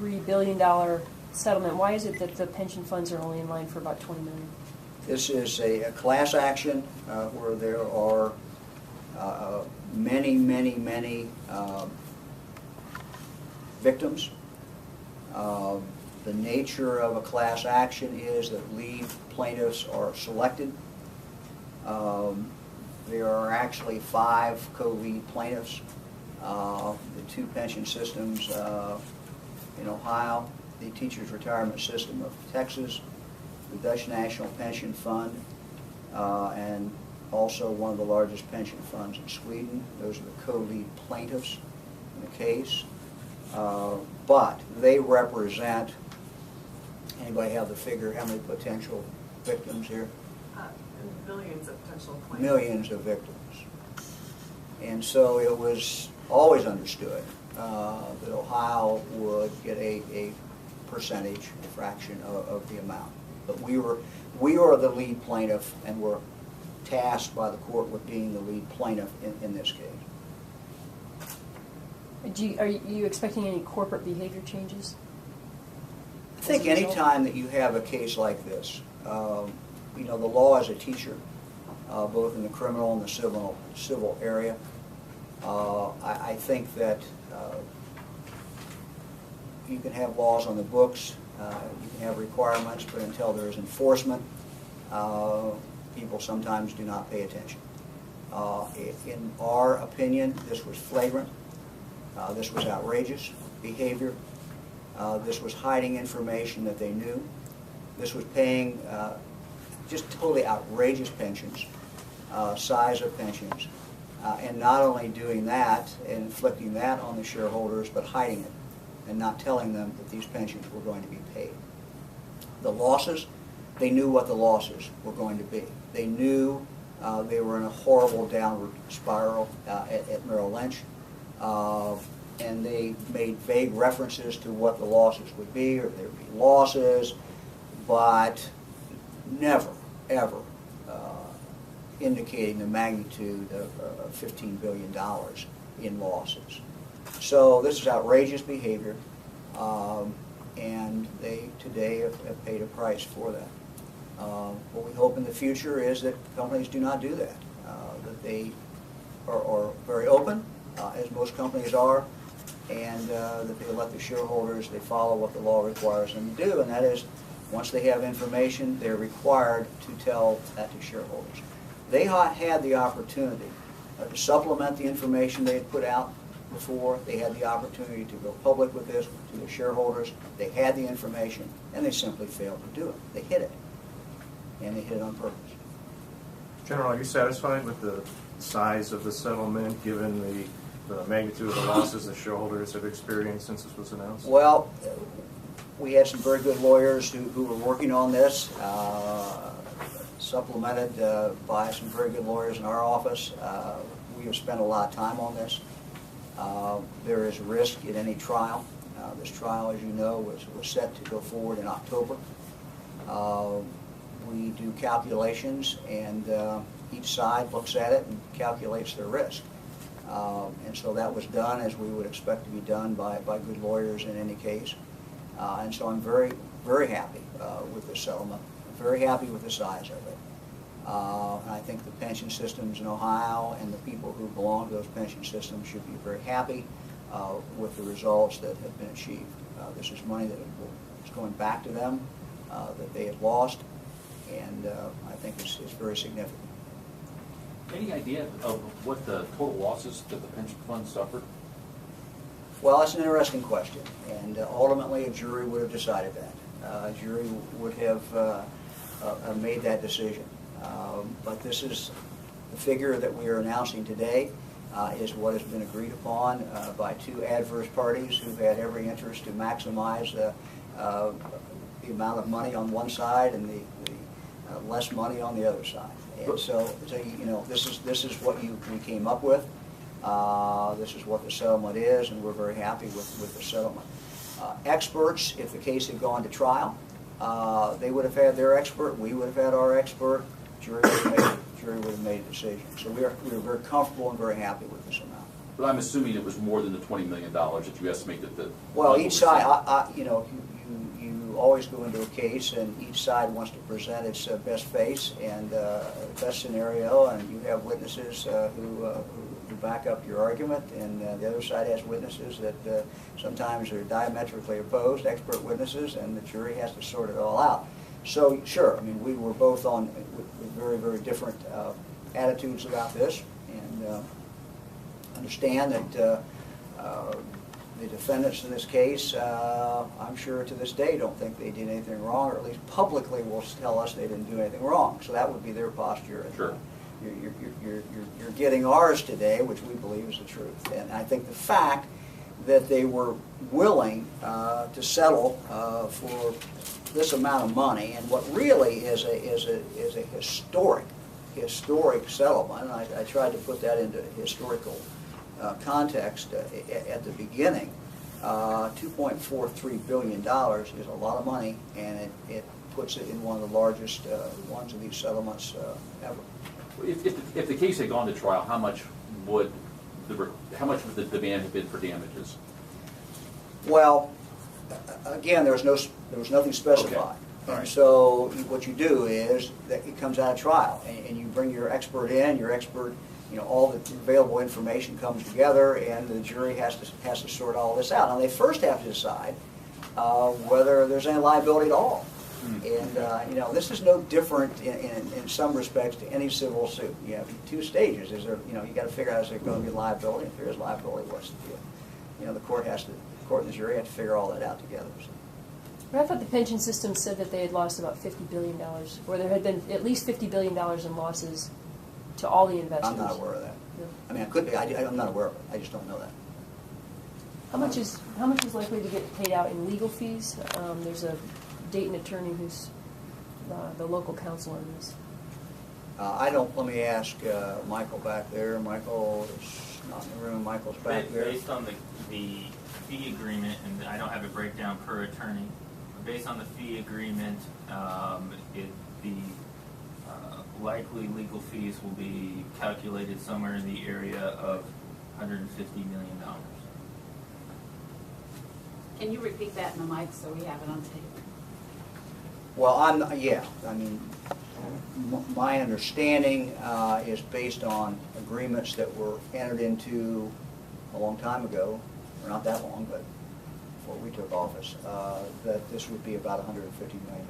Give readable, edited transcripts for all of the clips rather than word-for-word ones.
$3 billion settlement. Why is it that the pension funds are only in line for about $20 million? This is a class action where there are many victims. The nature of a class action is that lead plaintiffs are selected. There are actually 5 co-lead plaintiffs. The 2 pension systems in Ohio, the Teachers Retirement System of Texas, the Dutch National Pension Fund, and also one of the largest pension funds in Sweden. Those are the co-lead plaintiffs in the case. But they represent, anybody have the figure, how many potential victims here? Millions of potential claims. Millions of victims. And so it was always understood that Ohio would get a percentage, a fraction of the amount. But we were the lead plaintiff, and were tasked by the court with being the lead plaintiff in this case. Are you expecting any corporate behavior changes? I think any time that you have a case like this, you know, the law is a teacher, both in the criminal and the civil area. I think that you can have laws on the books, you can have requirements, but until there is enforcement, people sometimes do not pay attention. In our opinion, this was flagrant. This was outrageous behavior. This was hiding information that they knew. This was paying just totally outrageous pensions, size of pensions, and not only doing that, inflicting that on the shareholders, but hiding it and not telling them that these pensions were going to be paid. The losses, they knew what the losses were going to be. They knew they were in a horrible downward spiral at Merrill Lynch, and they made vague references to what the losses would be, or there would be losses, but never, ever indicating the magnitude of $15 billion in losses. So this is outrageous behavior, and they today have paid a price for that. What we hope in the future is that companies do not do that, that they are very open, as most companies are, and that they let the shareholders, they follow what the law requires them to do, and that is, once they have information, they're required to tell that to shareholders. They had the opportunity to supplement the information they had put out before. They had the opportunity to go public with this to the shareholders. They had the information, and they simply failed to do it. They hid it, and they hid it on purpose. General, are you satisfied with the size of the settlement, given the magnitude of the losses the shareholders have experienced since this was announced? Well, we had some very good lawyers who were working on this, supplemented by some very good lawyers in our office. We have spent a lot of time on this. There is risk in any trial. This trial, as you know, was set to go forward in October. We do calculations, and each side looks at it and calculates their risk. And so that was done as we would expect to be done by good lawyers in any case. And so I'm very, very happy with this settlement. I'm very happy with the size of it. And I think the pension systems in Ohio and the people who belong to those pension systems should be very happy with the results that have been achieved. This is money that is going back to them that they had lost, and I think it's very significant. Any idea of what the total losses that the pension fund suffered? Well, that's an interesting question, and ultimately a jury would have decided that. A jury would have made that decision. But this is the figure that we are announcing today, is what has been agreed upon by 2 adverse parties who've had every interest to maximize the amount of money on one side and the less money on the other side. And so you know, this is what we came up with. This is what the settlement is, and we're very happy with the settlement. Experts, if the case had gone to trial, they would have had their expert, we would have had our expert, jury would have made a decision. So we are very comfortable and very happy with this amount. But I'm assuming it was more than the $20 million that you estimated that. Well, each side, you know, you always go into a case, and each side wants to present its best face and best scenario, and you have witnesses who back up your argument, and the other side has witnesses that sometimes are diametrically opposed, expert witnesses, and the jury has to sort it all out. So, sure, I mean, we were both on with very, very different attitudes about this, and understand that the defendants in this case, I'm sure to this day, don't think they did anything wrong, or at least publicly will tell us they didn't do anything wrong. So that would be their posture. Sure. You're getting ours today, which we believe is the truth. And I think the fact that they were willing to settle for this amount of money, and what really is a historic settlement, and I tried to put that into historical context at the beginning. $2.43 billion is a lot of money, and it puts it in one of the largest ones of these settlements ever. If the case had gone to trial, how much would the demand have been for damages? Well, again, there was nothing specified. Okay. All right. And so what you do is that it comes out of trial, and you bring your expert in. Your expert, you know, all the available information comes together, and the jury has to sort all this out. Now they first have to decide whether there's any liability at all. And you know, this is no different in some respects to any civil suit. You have two stages. Is there, you know, you got to figure out, is there going to be liability? If there is liability, what's the deal? You know, the court and the jury have to figure all that out together. So. But I thought the pension system said that they had lost about $50 billion, or there had been at least $50 billion in losses to all the investors. I'm not aware of that. Yeah. I mean, I could be. I'm not aware of it. I just don't know that. How much is likely to get paid out in legal fees? There's a Dayton attorney who's the local counsel on this. Let me ask Michael back there. Michael is not in the room. Michael's back there. Based on the fee agreement, and I don't have a breakdown per attorney, but based on the fee agreement, the likely legal fees will be calculated somewhere in the area of $150 million. Can you repeat that in the mic so we have it on tape? Well, yeah. I mean, my understanding is based on agreements that were entered into a long time ago, or not that long, but before we took office, that this would be about $150 million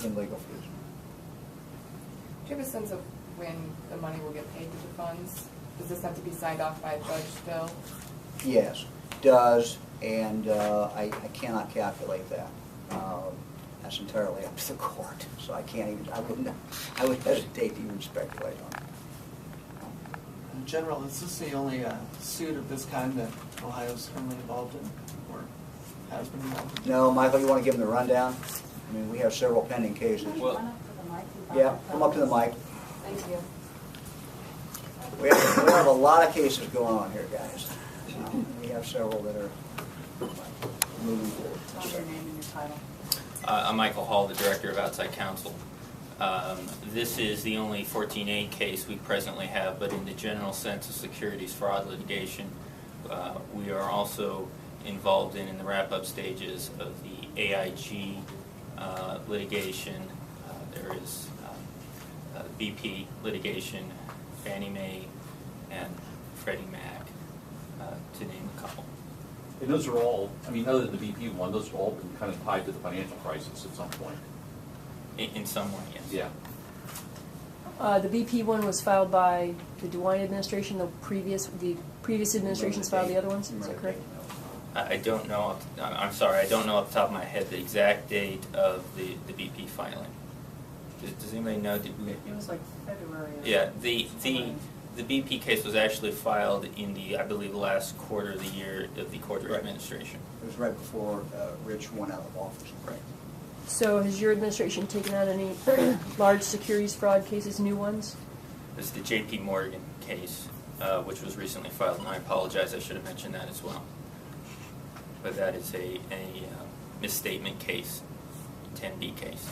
in legal fees. Do you have a sense of when the money will get paid to the funds? Does this have to be signed off by a judge still? Yes, does, and I cannot calculate that. That's entirely up to the court, so I can't even. I would hesitate to even speculate on it. In general, is this the only suit of this kind that Ohio's currently involved in, or has been involved in? No, Michael, you want to give them the rundown? I mean, we have several pending cases. Well, Run up to the mic and Yeah, come up to the mic. Thank you. We have a lot of cases going on here, guys. We have several that are moving forward. Tell your name and your title. I'm Michael Hall, the Director of Outside Counsel. This is the only 14A case we presently have, but in the general sense of securities fraud litigation, we are also involved in the wrap-up stages of the AIG litigation. There is BP litigation, Fannie Mae, and Freddie Mac, to name a couple. And those are all, I mean, other than the BP one, those have all been kind of tied to the financial crisis at some point. In some way, yes. Yeah. The BP one was filed by the DeWine administration. The previous administrations filed the other ones. Is that correct? I don't know. I'm sorry. I don't know off the top of my head the exact date of the BP filing. Does anybody know? It was like February. Yeah. The BP case was actually filed in I believe, the last quarter of the year of the Corder administration. It was right before Rich went out of office. Right. So has your administration taken on any large securities fraud cases, new ones? This is the J.P. Morgan case, which was recently filed, and I apologize. I should have mentioned that as well. But that is a misstatement case, 10B case.